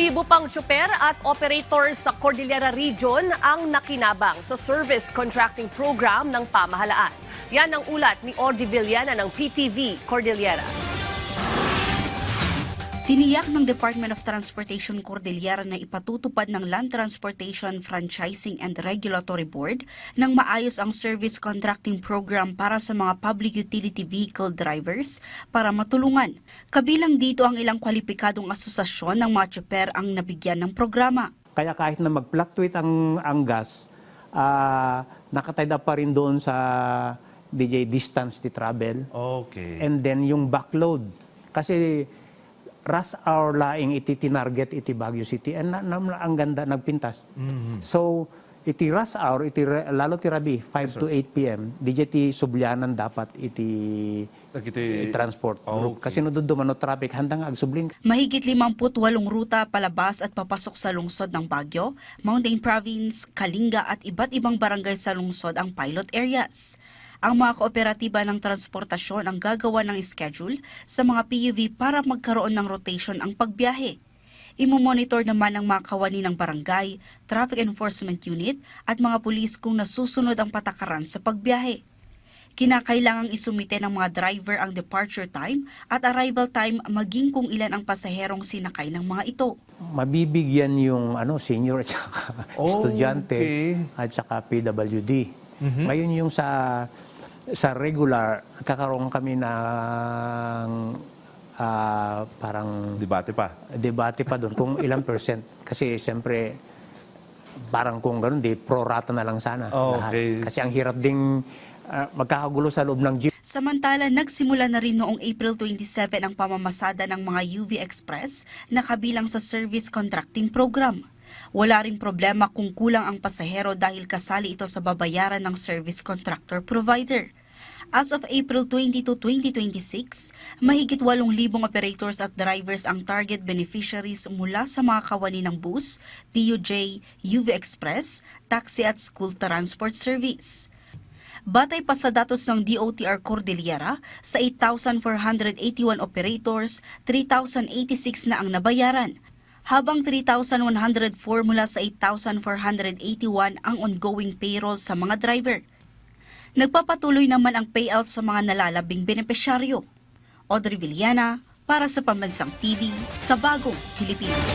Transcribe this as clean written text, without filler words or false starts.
Libo pang tsuper at operator sa Cordillera Region ang nakinabang sa service contracting program ng pamahalaan. Yan ang ulat ni Ordi Villana ng PTV Cordillera. Tiniyak ng Department of Transportation Cordillera na ipatutupad ng Land Transportation Franchising and Regulatory Board ng maayos ang service contracting program para sa mga public utility vehicle drivers para matulungan. Kabilang dito ang ilang kwalipikadong asosasyon ng mga tsuper ang nabigyan ng programa. Kaya kahit na mag-fluctuate ang gas, nakatied up pa rin doon sa DJ distance to travel. Okay. And then yung backload. Kasi rush hour laing iti tinarget iti Baguio City and ang ganda nagpintas. So iti rush hour iti lalo ti rabi 5 to 8 PM DJ sublyanan dapat iti transport group. Kasi no dumano traffic handang agsubling. Mahigit 58 ruta palabas at papasok sa lungsod ng Baguio, Mountain Province, Kalinga at iba't ibang barangay sa lungsod ang pilot areas. Ang mga kooperatiba ng transportasyon ang gagawa ng schedule sa mga PUV para magkaroon ng rotation ang pagbiyahe. Imomonitor naman ng mga kawani ng barangay, traffic enforcement unit at mga pulis kung nasusunod ang patakaran sa pagbiyahe. Kinakailangang isumite ng mga driver ang departure time at arrival time maging kung ilan ang pasaherong sinakay ng mga ito. Mabibigyan yung senior at saka estudyante at saka PWD. Ngayon yung sa regular, kakaroon kami ng parang debate pa doon kung ilang percent. Kasi siyempre, parang kung gano'n, pro rata na lang sana. Okay. Kasi ang hirap ding magkakagulo sa loob ng jeep. Samantala, nagsimula na rin noong April 27 ang pamamasada ng mga UV Express na kabilang sa service contracting program. Wala rin problema kung kulang ang pasahero dahil kasali ito sa babayaran ng service contractor provider. As of April 22, 2026, mahigit 8,000 operators at drivers ang target beneficiaries mula sa mga kawani ng bus, PUJ, UV Express, taxi at school transport service. Batay pa sa datos ng DOTR Cordillera, sa 8,481 operators, 3,086 na ang nabayaran, habang 3,104 mula sa 8,481 ang ongoing payroll sa mga driver. Nagpapatuloy naman ang payout sa mga nalalabing benepisyaryo. Audrey Villana para sa Pambansang TV sa Bagong Pilipinas.